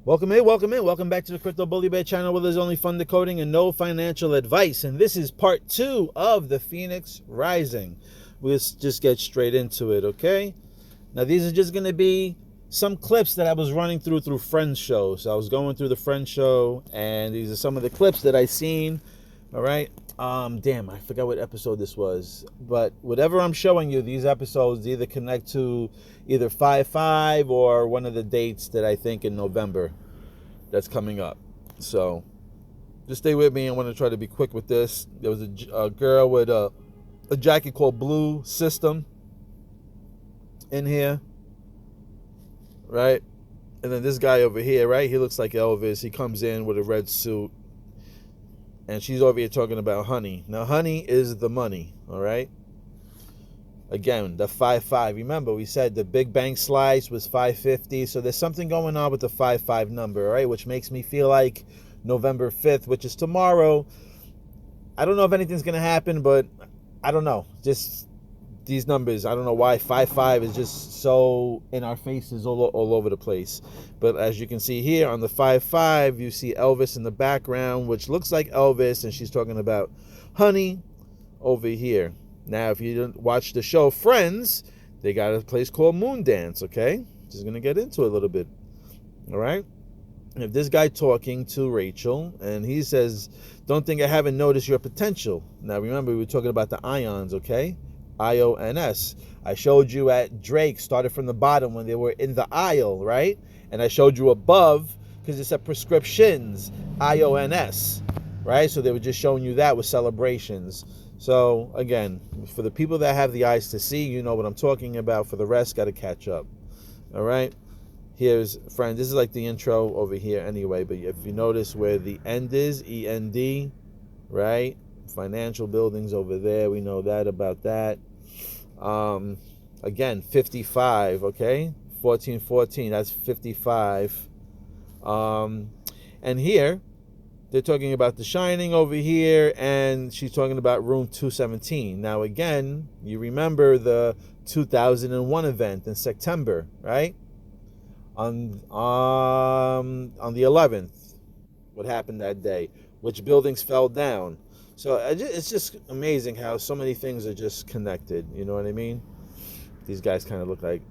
Welcome in. Welcome back to the Crypto Bully Bear channel, where there's only fun decoding and no financial advice. And this is part 2 of the Phoenix Rising. We'll just get straight into it, okay? Now, these are just going to be some clips that I was running through Friends Show. So I was going through the Friends Show, and these are some of the clips that I seen, all right? Damn, I forgot what episode this was. But whatever I'm showing you, these episodes either connect to either 5/5 or one of the dates that I think in November that's coming up. So just stay with me. I want to try to be quick with this. There was a girl with a jacket called Blue System in here, right? And then this guy over here, right? He looks like Elvis. He comes in with a red suit. And she's over here talking about honey. Now, honey is the money, all right? Again, the 5/5. Remember, we said the big bank slice was 550. So there's something going on with the 5/5 number, all right? Which makes me feel like November 5th, which is tomorrow. I don't know if anything's going to happen, but I don't know. Just these numbers, I don't know why 5/5 is just so in our faces all over the place. But as you can see here on the 5/5, you see Elvis in the background, which looks like Elvis, and she's talking about honey over here. Now, if you didn't watch the show Friends, they got a place called Moon Dance, okay? Just gonna get into it a little bit, all right? And if this guy talking to Rachel, and he says, "Don't think I haven't noticed your potential." Now, remember, we were talking about the ions, okay? IONS. I showed you at Drake, started from the bottom when they were in the aisle, right? And I showed you above because it said prescriptions, IONS, right? So they were just showing you that with celebrations. So again, for the people that have the eyes to see, you know what I'm talking about. For the rest, got to catch up. All right. Here's, friend, this is like the intro over here anyway, but if you notice where the end is, END, right? Financial buildings over there, we know that about that. Again, 55, okay? 1414, that's 55. And here, they're talking about The Shining over here, and she's talking about room 217. Now, again, you remember the 2001 event in September, right? On the 11th, what happened that day? Which buildings fell down? So it's just amazing how so many things are just connected. You know what I mean? These guys kind of look like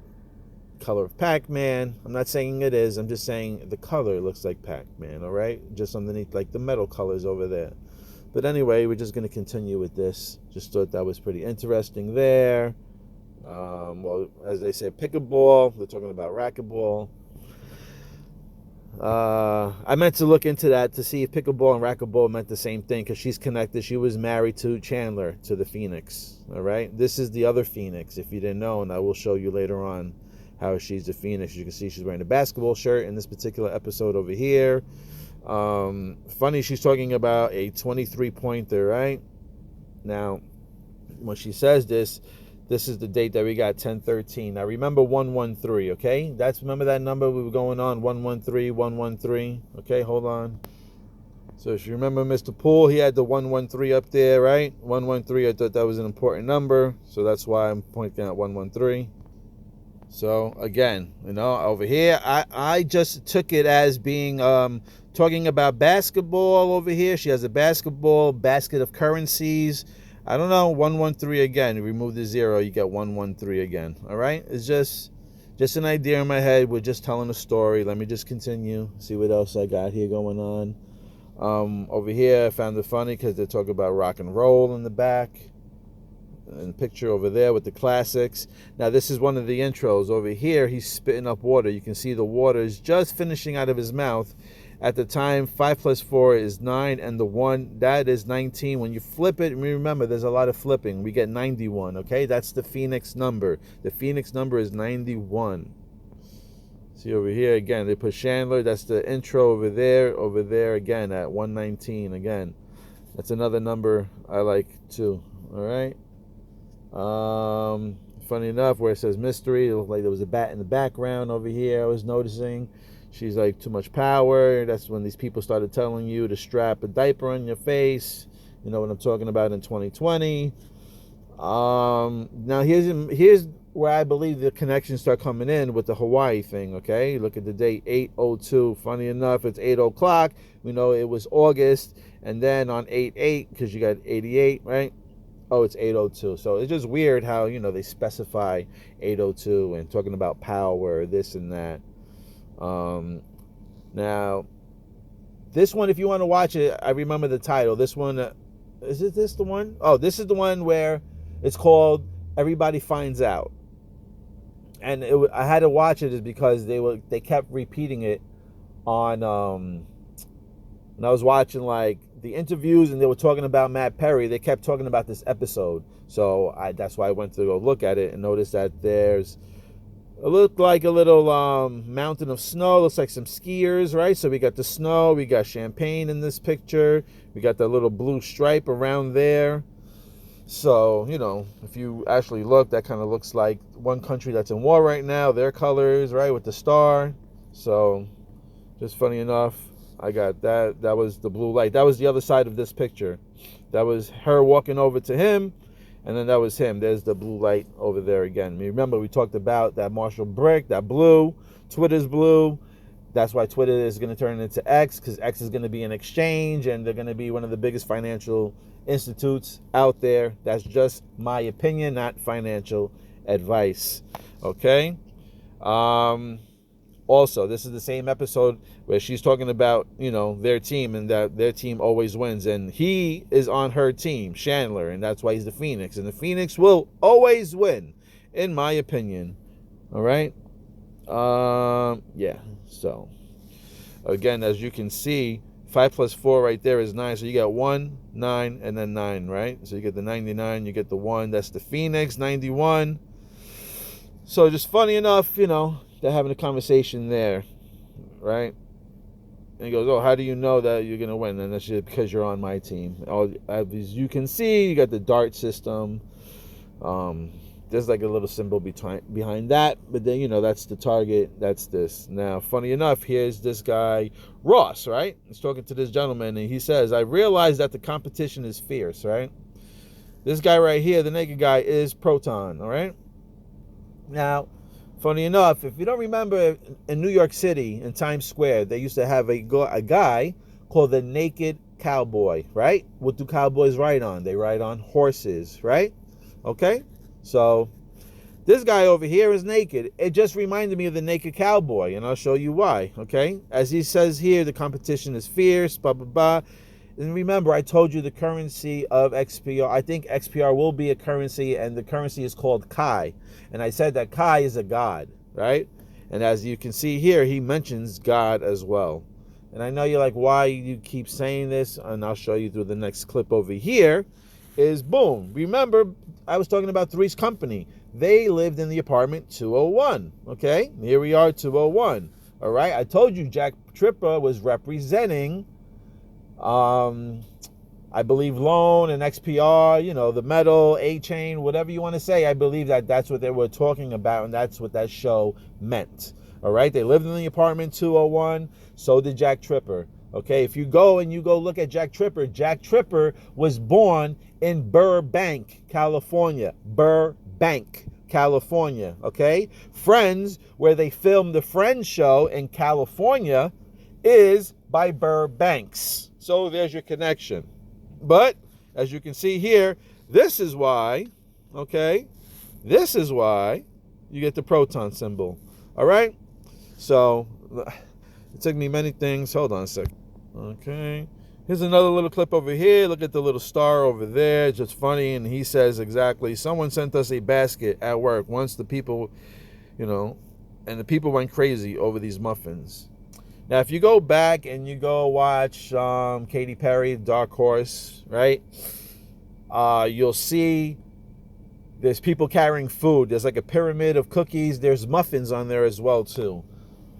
color of Pac-Man. I'm not saying it is. I'm just saying the color looks like Pac-Man, all right? Just underneath like the metal colors over there. But anyway, we're just going to continue with this. Just thought that was pretty interesting there. Well, as they say, pickleball. They're talking about racquetball. I meant to look into that to see if pickleball and racquetball meant the same thing, because she's connected. She was married to Chandler, to the Phoenix. All right, this is the other Phoenix, if you didn't know, and I will show you later on how she's the Phoenix. You can see she's wearing a basketball shirt in this particular episode over here. Funny, she's talking about a 23-pointer, right? Now, when she says this is the date that we got, 10/13. Now remember 113, okay? Remember that number we were going on, 113. Okay, hold on. So if you remember Mr. Poole, he had the 113 up there, right? 113, I thought that was an important number, so that's why I'm pointing out 113. So again, you know, over here, I just took it as being talking about basketball over here. She has a basketball basket of currencies. I don't know, 113 again. You remove the 0, you get 113 again. All right? It's just an idea in my head. We're just telling a story. Let me just continue. See what else I got here going on. Over here, I found it funny because they talk about rock and roll in the back. And picture over there with the classics. Now, this is one of the intros. Over here, he's spitting up water. You can see the water is just finishing out of his mouth. At the time, 5 plus 4 is 9, and the 1, that is 19. When you flip it, remember, there's a lot of flipping. We get 91, okay? That's the Phoenix number. The Phoenix number is 91. See over here, again, they put Chandler. That's the intro over there again at 119. Again, that's another number I like, too, all right? Funny enough, where it says mystery, it looked like there was a bat in the background over here. I was noticing. She's like, too much power. That's when these people started telling you to strap a diaper on your face. You know what I'm talking about in 2020. Now here's where I believe the connections start coming in with the Hawaii thing, okay? Look at the date, 8/02. Funny enough, it's 8 o'clock. We know it was August. And then on 8/8, because you got 88, right? Oh, it's 8/02. So it's just weird how, they specify 8/02 and talking about power, this and that. Now, this one, if you want to watch it, I remember the title. This one, is this the one? Oh, this is the one where it's called Everybody Finds Out. And I had to watch it is because they kept repeating it on when I was watching like the interviews and they were talking about Matt Perry. They kept talking about this episode, so that's why I went to go look at it and noticed that it looked like a little mountain of snow. Looks like some skiers, right? So we got the snow, we got champagne in this picture, we got the little blue stripe around there. So, if you actually look, that kind of looks like one country that's in war right now, their colors, right, with the star. So, just funny enough, I got that. That was the blue light. That was the other side of this picture. That was her walking over to him, and then that was him. There's the blue light over there again. Remember, we talked about that Marshall brick, that blue. Twitter's blue. That's why Twitter is going to turn into X, because X is going to be an exchange, and they're going to be one of the biggest financial institutes out there. That's just my opinion, not financial advice. Okay? Also, this is the same episode where she's talking about, their team and that their team always wins. And he is on her team, Chandler, and that's why he's the Phoenix. And the Phoenix will always win, in my opinion. All right? Yeah. So, again, as you can see, 5 plus 4 right there is 9. So you got 1, 9, and then 9, right? So you get the 99, you get the 1. That's the Phoenix, 91. So just funny enough, they're having a conversation there, right? And he goes, oh, how do you know that you're going to win? And that's just because you're on my team. As you can see, you got the dart system. There's like a little symbol behind that. But then, that's the target. That's this. Now, funny enough, here's this guy, Ross, right? He's talking to this gentleman, and he says, I realize that the competition is fierce, right? This guy right here, the naked guy, is Proton, all right? Now, funny enough, if you don't remember, in New York City, in Times Square, they used to have a guy called the Naked Cowboy, right? What do cowboys ride on? They ride on horses, right? Okay? So, this guy over here is naked. It just reminded me of the Naked Cowboy, and I'll show you why, okay? As he says here, the competition is fierce, blah, blah, blah. And remember, I told you the currency of XPR. I think XPR will be a currency, and the currency is called Kai. And I said that Kai is a god, right? And as you can see here, he mentions God as well. And I know you're like, why you keep saying this? And I'll show you through the next clip over here. Is boom. Remember, I was talking about Three's Company. They lived in the apartment 201, okay? Here we are, 201, all right? I told you Jack Tripper was representing, I believe, loan and XPR, the metal, A-chain, whatever you want to say. I believe that's what they were talking about, and that's what that show meant, all right? They lived in the apartment 201, so did Jack Tripper. Okay, if you go look at Jack Tripper was born in Burbank, California. Burbank, California, okay? Friends, where they filmed the Friends show in California, is by Burbanks. So there's your connection. But, as you can see here, this is why, okay? This is why you get the proton symbol, all right? So, it took me many things. Hold on a sec. Okay. Here's another little clip over here. Look at the little star over there. It's just funny. And he says exactly, someone sent us a basket at work once the people, and the people went crazy over these muffins. Now, if you go back and you go watch Katy Perry, Dark Horse, right? You'll see there's people carrying food. There's like a pyramid of cookies. There's muffins on there as well, too.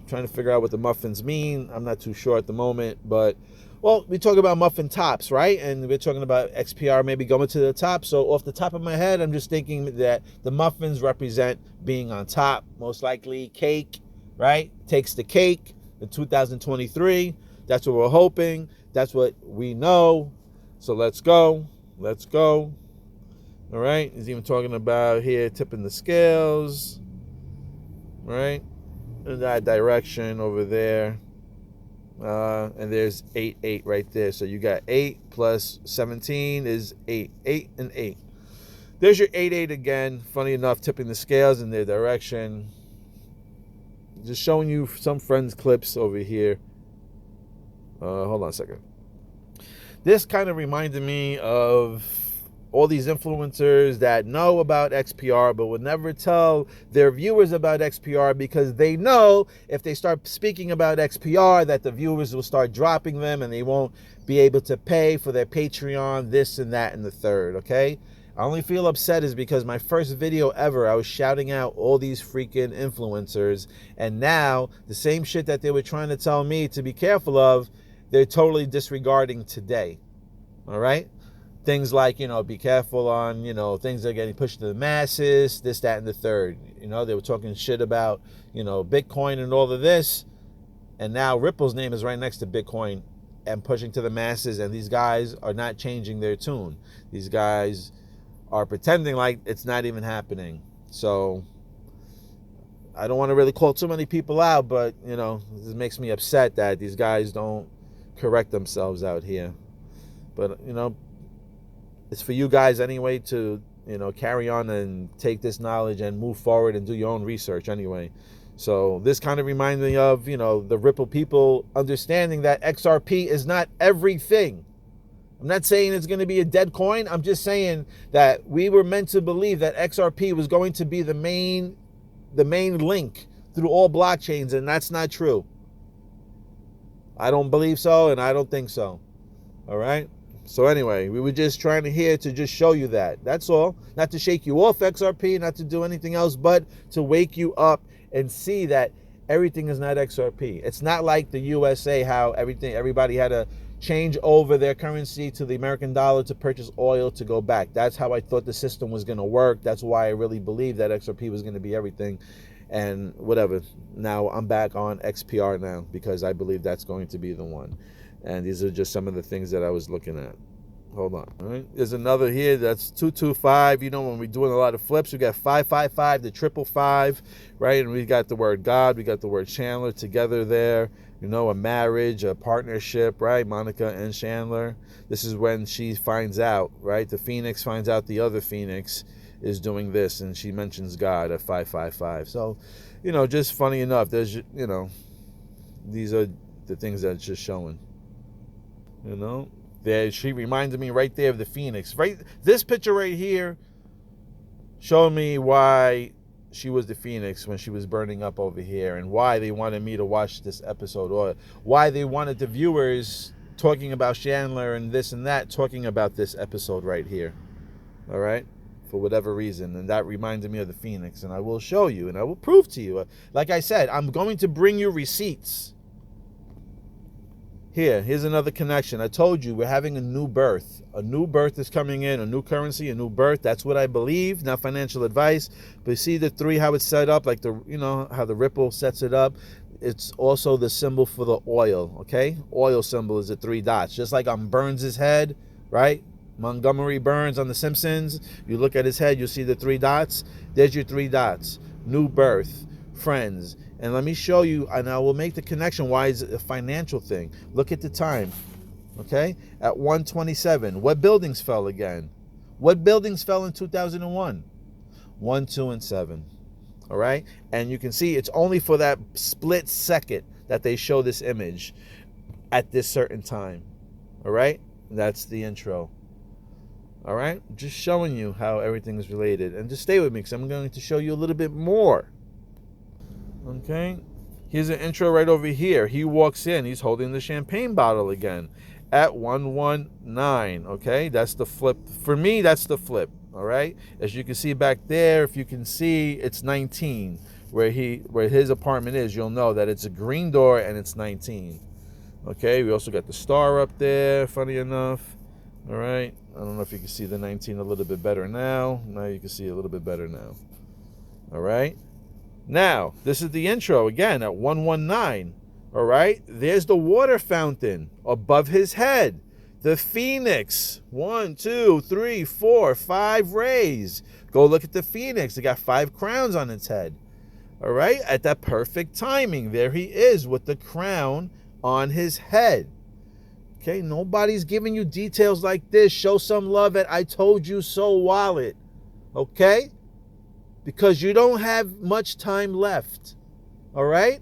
Trying to figure out what the muffins mean. I'm not too sure at the moment, but, well, we talk about muffin tops, right? And we're talking about XPR maybe going to the top. So off the top of my head, I'm just thinking that the muffins represent being on top. Most likely cake, right? Takes the cake in 2023. That's what we're hoping. That's what we know. So let's go. Let's go. All right, he's even talking about here tipping the scales, right, in that direction over there. And there's 8, 8 right there. So you got 8 plus 17 is 8. 8 and 8. There's your 8, 8 again. Funny enough, tipping the scales in their direction. Just showing you some friends clips over here. Hold on a second. This kind of reminded me of all these influencers that know about XPR but will never tell their viewers about XPR because they know if they start speaking about XPR that the viewers will start dropping them and they won't be able to pay for their Patreon, this and that and the third, okay? I only feel upset is because my first video ever, I was shouting out all these freaking influencers, and now the same shit that they were trying to tell me to be careful of, they're totally disregarding today, all right? Things like, be careful on, things that are getting pushed to the masses, this, that, and the third. They were talking shit about, Bitcoin and all of this. And now Ripple's name is right next to Bitcoin and pushing to the masses. And these guys are not changing their tune. These guys are pretending like it's not even happening. So I don't want to really call too many people out, but, this makes me upset that these guys don't correct themselves out here. But, it's for you guys anyway to, carry on and take this knowledge and move forward and do your own research anyway. So this kind of reminds me of, the Ripple people understanding that XRP is not everything. I'm not saying it's going to be a dead coin. I'm just saying that we were meant to believe that XRP was going to be the main link through all blockchains, and that's not true. I don't believe so, and I don't think so. All right? So anyway, we were just trying to just show you that. That's all. Not to shake you off XRP, not to do anything else, but to wake you up and see that everything is not XRP. It's not like the USA, how everybody had to change over their currency to the American dollar to purchase oil to go back. That's how I thought the system was going to work. That's why I really believed that XRP was going to be everything. And whatever. Now I'm back on XPR now because I believe that's going to be the one. And these are just some of the things that I was looking at. Hold on. All right. There's another here that's 225. When we're doing a lot of flips, we got 555, the 555, right? And we got the word God, we got the word Chandler together there. A marriage, a partnership, right? Monica and Chandler. This is when she finds out, right? The Phoenix finds out the other Phoenix is doing this, and she mentions God at 555. So, just funny enough, there's, these are the things that's just showing. There she reminded me right there of the Phoenix. Right, this picture right here showed me why she was the Phoenix when she was burning up over here, and why they wanted me to watch this episode, or why they wanted the viewers talking about Chandler and this and that, talking about this episode right here. All right, for whatever reason, and that reminded me of the Phoenix, and I will show you, and I will prove to you. Like I said, I'm going to bring you receipts. Here's another connection. I told you we're having a new birth. A new birth is coming in, a new currency, a new birth. That's what I believe, not financial advice. But you see the 3, how it's set up, like how the Ripple sets it up. It's also the symbol for the oil, okay? Oil symbol is the 3 dots. Just like on Burns' head, right? Montgomery Burns on The Simpsons. You look at his head, you'll see the 3 dots. There's your 3 dots. New birth, friends. And let me show you, and I will make the connection why it's a financial thing. Look at the time, okay? At 1:27, what buildings fell again? What buildings fell in 2001? 1, 2, and 7, all right? And you can see it's only for that split second that they show this image at this certain time, all right? That's the intro, all right? Just showing you how everything is related. And just stay with me because I'm going to show you a little bit more. Okay, here's an intro right over here. He walks in, he's holding the champagne bottle again at 119. Okay, that's the flip. For me, that's the flip. All right, as you can see back there, if you can see, it's 19 where his apartment is. You'll know that it's a green door and it's 19. Okay, we also got the star up there, funny enough. All right, I don't know if you can see the 19 a little bit better now. Now you can see a little bit better now. All right. Now, this is the intro again at 119. All right, there's the water fountain above his head. the Phoenix. 1, 2, 3, 4, 5 rays. Go look at the Phoenix. It got 5 crowns on its head. All right? At that perfect timing, there he is with the crown on his head. Okay? Nobody's giving you details like this. Show some love at I Told You So wallet. Okay? Because you don't have much time left. All right?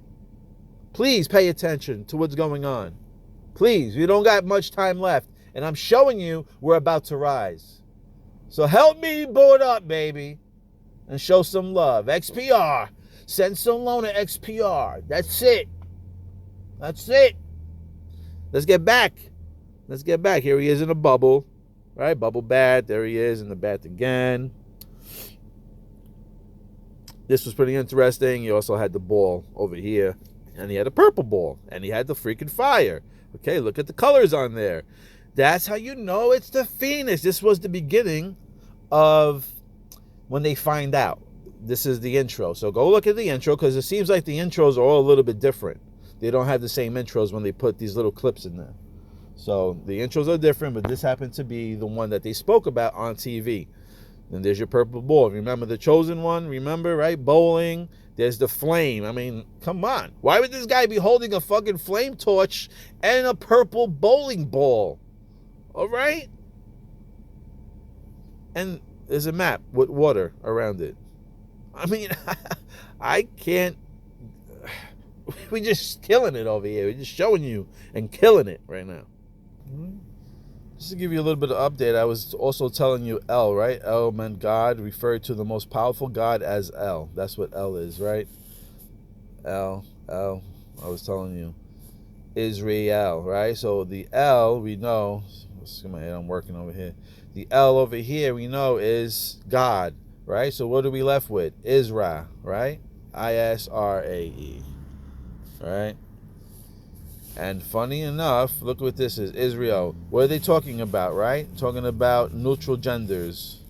Please pay attention to what's going on. Please, you don't got much time left. And I'm showing you we're about to rise. So help me board up, baby. And show some love. XPR. Send some loan to XPR. That's it. That's it. Let's get back. Let's get back. Here he is in a bubble. Right? Bubble bath. There he is in the bath again. This was pretty interesting. He also had the ball over here. And he had a purple ball. And he had the freaking fire. Okay, look at the colors on there. That's how you know it's the Phoenix. This was the beginning of when they find out. This is the intro. So go look at the intro because it seems like the intros are all a little bit different. They don't have the same intros when they put these little clips in there. So the intros are different, but this happened to be the one that they spoke about on TV. Then there's your purple ball. Remember the chosen one? Remember, right? Bowling. There's the flame. I mean, come on. Why would this guy be holding a fucking flame torch and a purple bowling ball? All right? And there's a map with water around it. I mean, I can't. We're just killing it over here. We're just showing you and killing it right now. Just to give you a little bit of update, I was also telling you El, right? El meant God, referred to the most powerful God as El. That's what El is, right? El, I was telling you. Israel, right? So the El, we know, let's get my head, I'm working over here. The El over here, we know, is God, right? So what are we left with? Isra, right? Israe, right? And funny enough, look what this is, Israel. What are they talking about, right? Talking about neutral genders.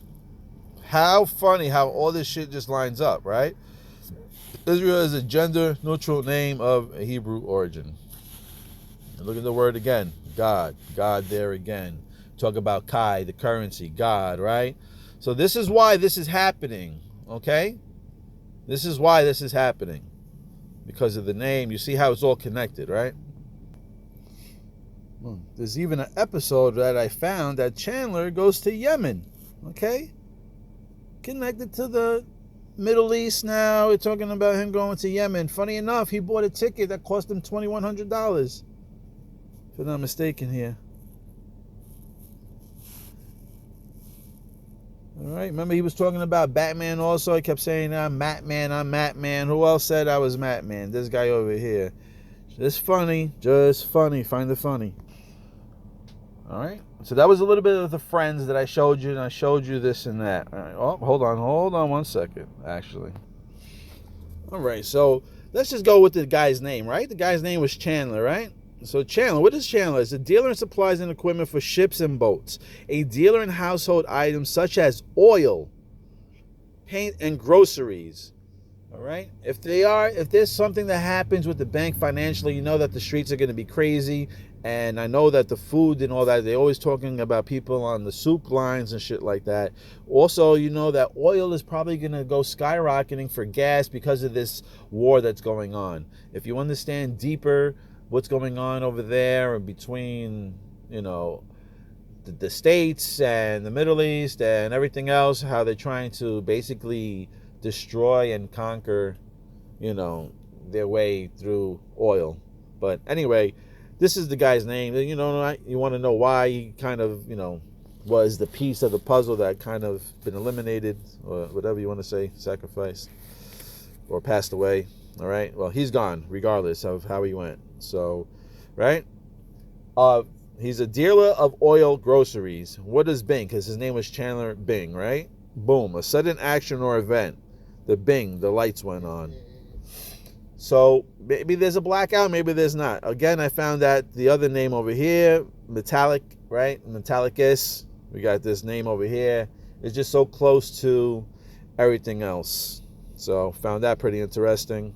How funny how all this shit just lines up, right? Israel is a gender-neutral name of a Hebrew origin. And look at the word again, God. God there again. Talk about Kai, the currency, God, right? So this is why this is happening, okay? This is why this is happening. Because of the name. You see how it's all connected, right? There's even an episode that I found that Chandler goes to Yemen, okay? Connected to the Middle East now. We're talking about him going to Yemen. Funny enough, he bought a ticket that cost him $2,100. If I'm not mistaken here. All right, remember he was talking about Batman also. He kept saying, I'm Matman, I'm Matman. Who else said I was Matman? This guy over here. Just funny, find it funny. All right, so that was a little bit of the friends that I showed you, and I showed you this and that. All right, oh, hold on 1 second, actually. All right, so let's just go with the guy's name, right? The guy's name was Chandler, right? So Chandler, what is Chandler? It's a dealer in supplies and equipment for ships and boats. A dealer in household items such as oil, paint, and groceries. All right? If there's something that happens with the bank financially, you know that the streets are going to be crazy. And I know that the food and all that, they're always talking about people on the soup lines and shit like that. Also, you know that oil is probably going to go skyrocketing for gas because of this war that's going on. If you understand deeper what's going on over there and between, you know, the States and the Middle East and everything else, how they're trying to basically destroy and conquer, you know, their way through oil. But anyway, this is the guy's name. You know, you want to know why he kind of, you know, was the piece of the puzzle that kind of been eliminated, or whatever you want to say, sacrificed or passed away. All right. Well, he's gone regardless of how he went. So, right. He's a dealer of oil groceries. What is Bing? Because his name was Chandler Bing, right? Boom. A sudden action or event. The Bing, the lights went on. So maybe there's a blackout, maybe there's not. Again, I found that the other name over here, metallic, right? Metallicus. We got this name over here. It's just so close to everything else. So found that pretty interesting.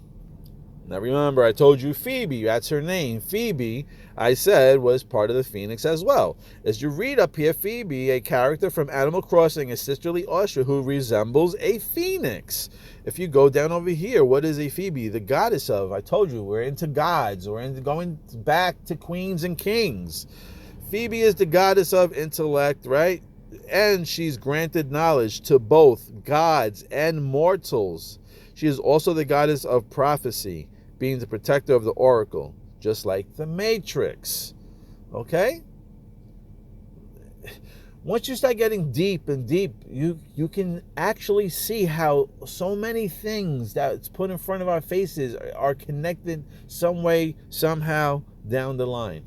Now remember, I told you Phoebe, that's her name. Phoebe, I said, was part of the Phoenix as well. As you read up here, Phoebe, a character from Animal Crossing, is sisterly Austria who resembles a phoenix. If you go down over here, what is a Phoebe? The goddess of, I told you, we're into gods. We're into going back to queens and kings. Phoebe is the goddess of intellect, right? And she's granted knowledge to both gods and mortals. She is also the goddess of prophecy, being the protector of the oracle, just like the Matrix. Okay? Once you start getting deep and deep, you can actually see how so many things that's put in front of our faces are connected some way, somehow down the line.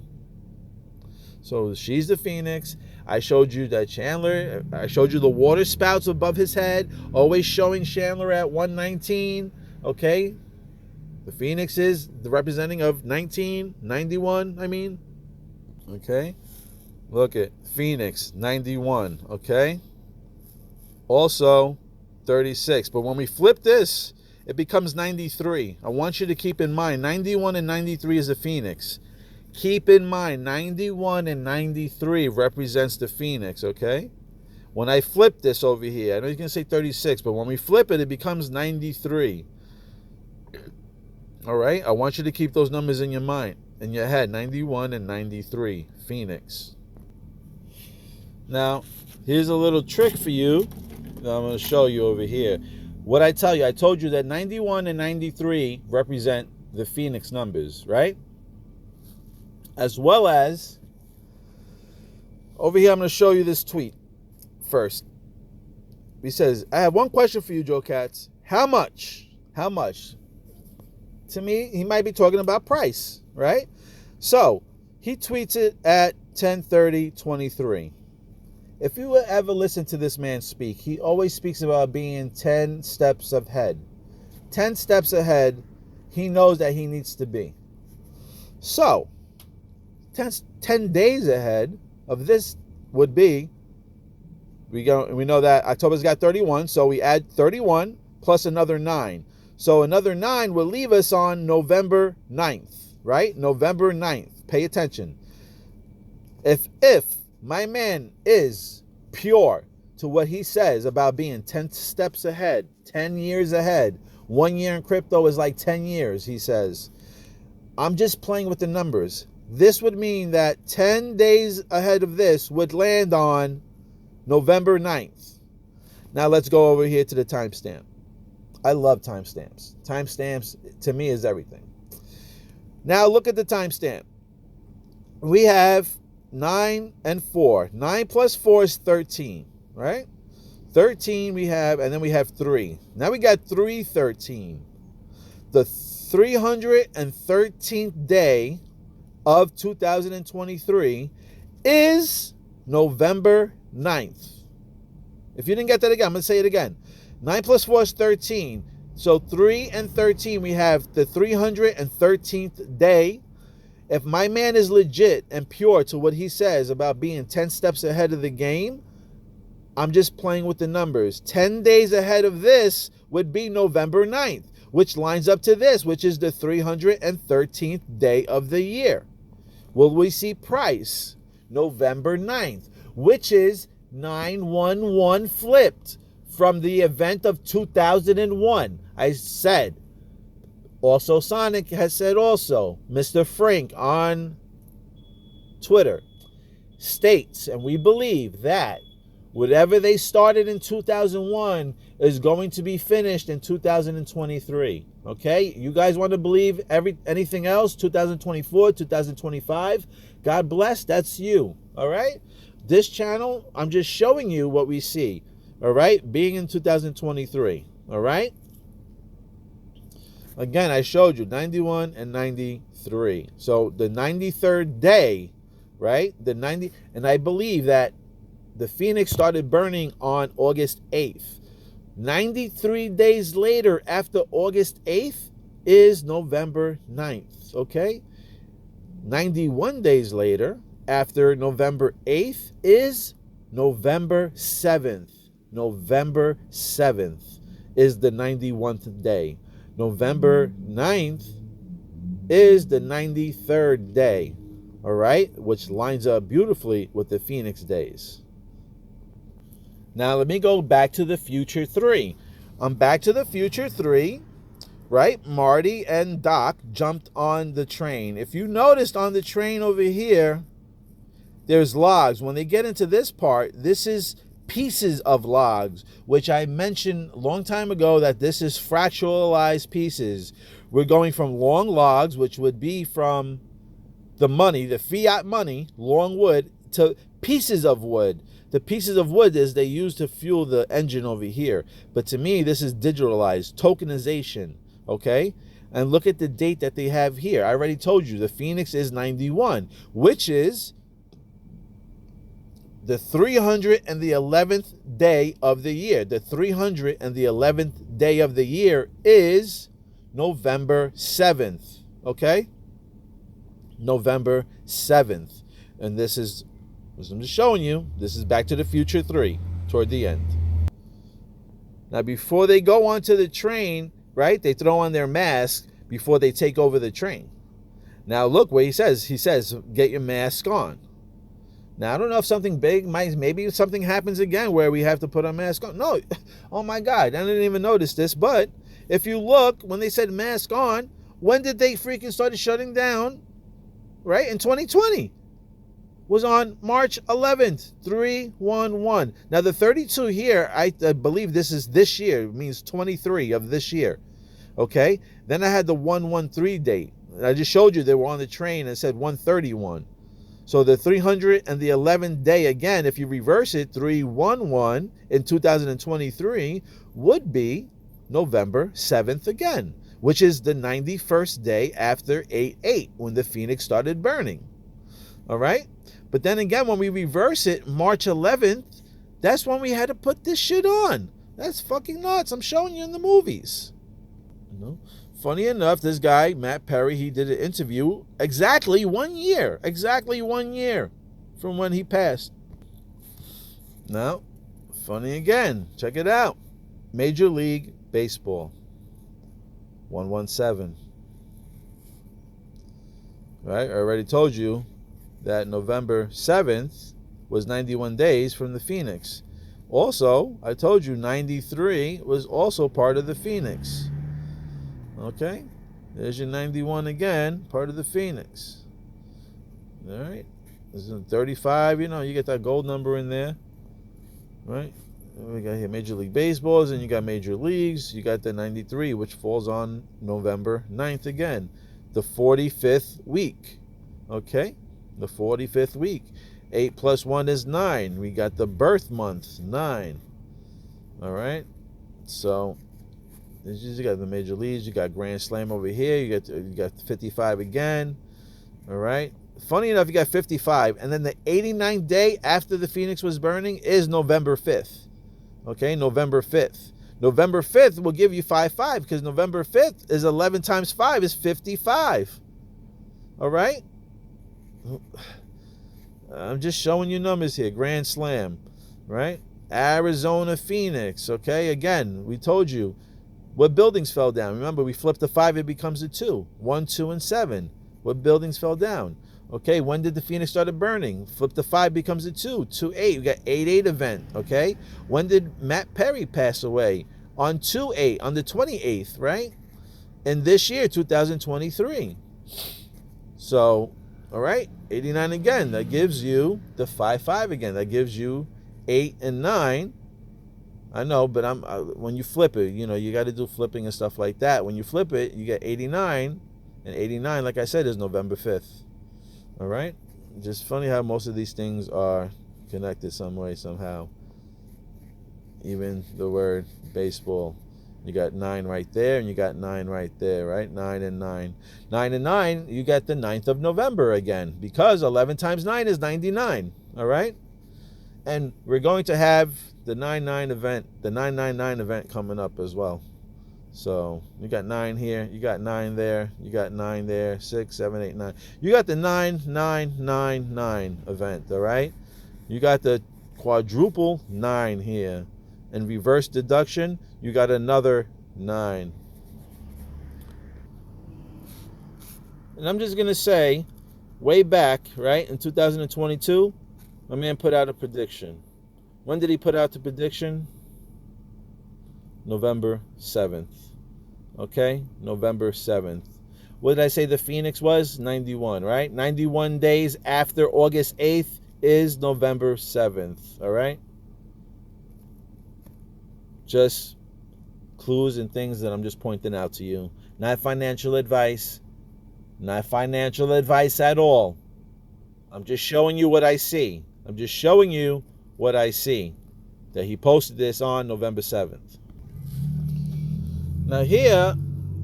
So she's the Phoenix. I showed you that Chandler, I showed you the water spouts above his head, always showing Chandler at 119, okay? The Phoenix is the representing of 1991, I mean. Okay? Look at Phoenix, 91, okay? Also, 36. But when we flip this, it becomes 93. I want you to keep in mind, 91 and 93 is the Phoenix. Keep in mind, 91 and 93 represents the Phoenix, okay? When I flip this over here, I know you can say 36, but when we flip it, it becomes 93. All right? I want you to keep those numbers in your mind, in your head, 91 and 93, Phoenix. Now, here's a little trick for you that I'm going to show you over here. What I tell you, I told you that 91 and 93 represent the Phoenix numbers, right? As well as, over here, I'm going to show you this tweet first. He says, I have one question for you, Joe Katz. How much? How much? To me, he might be talking about price, right? So, he tweets it at 10:30:23. If you ever listen to this man speak, he always speaks about being 10 steps ahead. 10 steps ahead, he knows that he needs to be. So, 10 days ahead of this would be, we know that October's got 31, so we add 31 plus another 9. So another 9 will leave us on November 9th, right? November 9th. Pay attention. If my man is pure to what he says about being 10 steps ahead, 10 years ahead, 1 year in crypto is like 10 years, he says. I'm just playing with the numbers. This would mean that 10 days ahead of this would land on November 9th. Now let's go over here to the timestamp. I love timestamps. Timestamps, to me, is everything. Now look at the timestamp. We have 9 and 4. 9 plus 4 is 13, right? 13 we have, and then we have 3. Now we got 313. The 313th day of 2023 is November 9th. If you didn't get that again, I'm going to say it again. 9 plus 4 is 13. So 3 and 13, we have the 313th day. If my man is legit and pure to what he says about being 10 steps ahead of the game, I'm just playing with the numbers. 10 days ahead of this would be November 9th, which lines up to this, which is the 313th day of the year. Will we see price? November 9th, which is 911 flipped from the event of 2001. I said. Also, Sonic has said also. Mr. Frank on Twitter states, and we believe that whatever they started in 2001 is going to be finished in 2023. Okay? You guys want to believe anything else? 2024, 2025? God bless. That's you. All right? This channel, I'm just showing you what we see. All right? Being in 2023. All right? Again, I showed you 91 and 93. So the 93rd day, right? And I believe that the Phoenix started burning on August 8th. 93 days later, after August 8th, is November 9th, okay? 91 days later, after November 8th, is November 7th. November 7th is the 91st day. November 9th is the 93rd day, all right, which lines up beautifully with the Phoenix days. Now let me go back to the future 3. I'm back to the future 3, right? Marty and Doc jumped on the train. If you noticed on the train over here, there's logs. When they get into this part, this is pieces of logs, which I mentioned a long time ago that this is fractionalized pieces. We're going from long logs, which would be from the money, the fiat money, long wood, to pieces of wood. The pieces of wood is they use to fuel the engine over here. But to me, this is digitalized, tokenization, okay? And look at the date that they have here. I already told you, the Phoenix is 91, which is the 311th day of the year. The 311th day of the year is November 7th, okay? November 7th. And this is, as I'm just showing you, this is Back to the Future 3, toward the end. Now, before they go onto the train, right, they throw on their mask before they take over the train. Now, look what he says. He says, get your mask on. Now, I don't know if something big, maybe something happens again where we have to put our mask on. No, oh my God, I didn't even notice this. But if you look, when they said mask on, when did they freaking started shutting down? Right, in 2020. Was on March 11th, 3/11. Now, the 32 here, I believe this is this year. It means 23 of this year. Okay? Then I had the 113 date. I just showed you they were on the train and it said 131. So the 311th day, again, if you reverse it, 3/11 in 2023 would be November 7th again, which is the 91st day after 8/8 when the Phoenix started burning. All right? But then again, when we reverse it, March 11th, that's when we had to put this shit on. That's fucking nuts. I'm showing you in the movies. You know? Funny enough, this guy, Matt Perry, he did an interview exactly 1 year from when he passed. Now, funny again. Check it out. Major League Baseball. 117. Right? I already told you that November 7th was 91 days from the Phoenix. Also, I told you 93 was also part of the Phoenix. Okay? There's your 91 again, part of the Phoenix. All right? This is 35, you know, you get that gold number in there. Right? We got here Major League Baseballs, and you got Major Leagues. You got the 93, which falls on November 9th again. The 45th week. Okay? The 45th week. 8 plus 1 is 9. We got the birth month, 9. All right? So, you got the Major Leagues. You got Grand Slam over here. You got 55 again. All right? Funny enough, you got 55. And then the 89th day after the Phoenix was burning is November 5th. Okay? November 5th. November 5th will give you 55 because November 5th is 11 times 5 is 55. All right? I'm just showing you numbers here. Grand Slam, right? Arizona Phoenix, okay? Again, we told you what buildings fell down. Remember, we flipped the 5, it becomes a 2. 1, 2, and 7. What buildings fell down? Okay, when did the Phoenix started burning? Flip the 5 becomes a 2. 2/8. We got 8/8 event, okay? When did Matt Perry pass away? On 2/8, on the 28th, right? And this year, 2023. So, all right, 89 again. That gives you the 5/5 again. That gives you 8 and 9. I know, but when you flip it, you know, you got to do flipping and stuff like that. When you flip it, you get 89, and 89, like I said, is November 5th. All right? Just funny how most of these things are connected some way, somehow. Even the word baseball. You got 9 right there, and you got 9 right there, right? 9 and 9. 9 and 9, you got the 9th of November again, because 11 times 9 is 99, all right? And we're going to have the 9/9 event, the 999 event coming up as well. So you got 9 here, you got 9 there, you got 9 there, 6, 7, 8, 9. You got the 9999 event, all right? You got the quadruple 9 here. And reverse deduction, you got another 9. And I'm just going to say, way back, right, in 2022, my man put out a prediction. When did he put out the prediction? November 7th. Okay? November 7th. What did I say the Phoenix was? 91, right? 91 days after August 8th is November 7th. All right? Just clues and things that I'm just pointing out to you. Not financial advice. Not financial advice at all. I'm just showing you what I see. I'm just showing you what I see. That he posted this on November 7th. Now here,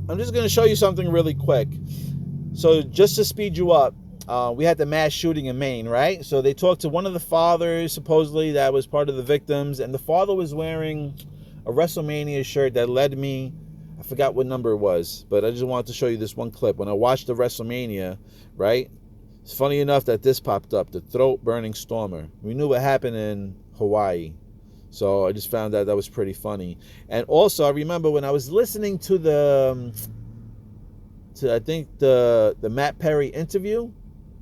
I'm just going to show you something really quick. So just to speed you up, we had the mass shooting in Maine, right? So they talked to one of the fathers, supposedly, that was part of the victims. And the father was wearing a WrestleMania shirt that led me, I forgot what number it was, but I just wanted to show you this one clip. When I watched the WrestleMania, right? It's funny enough that this popped up, the throat-burning stormer. We knew what happened in Hawaii. So I just found that was pretty funny. And also, I remember when I was listening to I think the Matt Perry interview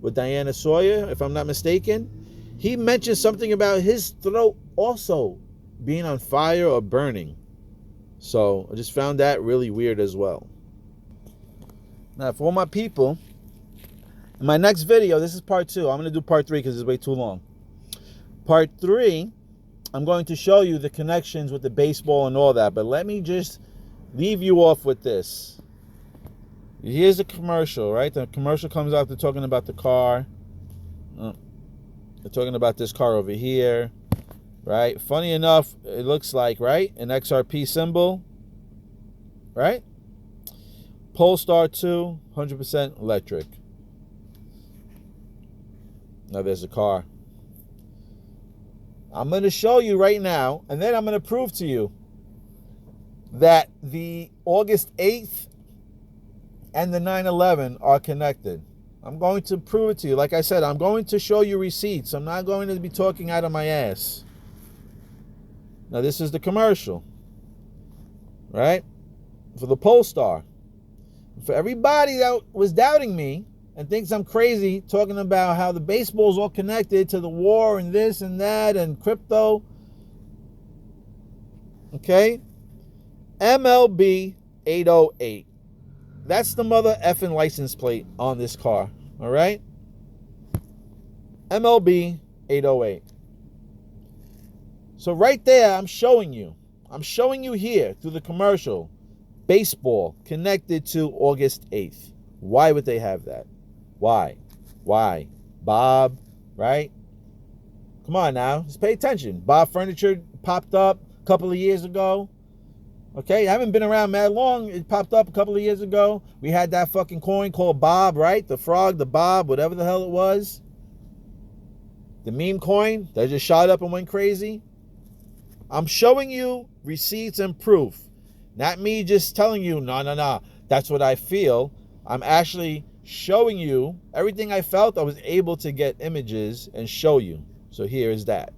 with Diana Sawyer, if I'm not mistaken, he mentioned something about his throat also being on fire or burning. So I just found that really weird as well. Now, for all my people, in my next video, this is part 2. I'm going to do part 3 because it's way too long. Part 3, I'm going to show you the connections with the baseball and all that. But let me just leave you off with this. Here's a commercial, right? The commercial comes out. They're talking about the car. They're talking about this car over here, right? Funny enough, it looks like, right, an XRP symbol, right? Polestar 2, 100% electric. Now there's a car. I'm going to show you right now, and then I'm going to prove to you that the August 8th and the 9/11 are connected. I'm going to prove it to you. Like I said, I'm going to show you receipts. I'm not going to be talking out of my ass. Now, this is the commercial, right? For the Polestar. For everybody that was doubting me and thinks I'm crazy talking about how the baseball's all connected to the war and this and that and crypto. Okay? MLB 808. That's the mother effing license plate on this car. All right? MLB 808. So right there, I'm showing you here through the commercial, baseball connected to August 8th. Why would they have that? Why? Bob, right? Come on now, just pay attention. Bob Furniture popped up a couple of years ago. Okay, I haven't been around mad long. It popped up a couple of years ago. We had that fucking coin called Bob, right? The frog, the Bob, whatever the hell it was. The meme coin that just shot up and went crazy. I'm showing you receipts and proof. Not me just telling you, no, that's what I feel. I'm actually showing you everything I felt. I was able to get images and show you. So here is that.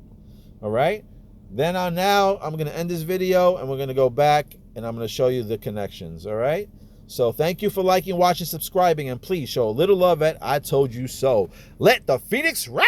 All right? Then I'm going to end this video and we're going to go back and I'm going to show you the connections. All right? So thank you for liking, watching, subscribing, and please show a little love at I Told You So. Let the Phoenix rise!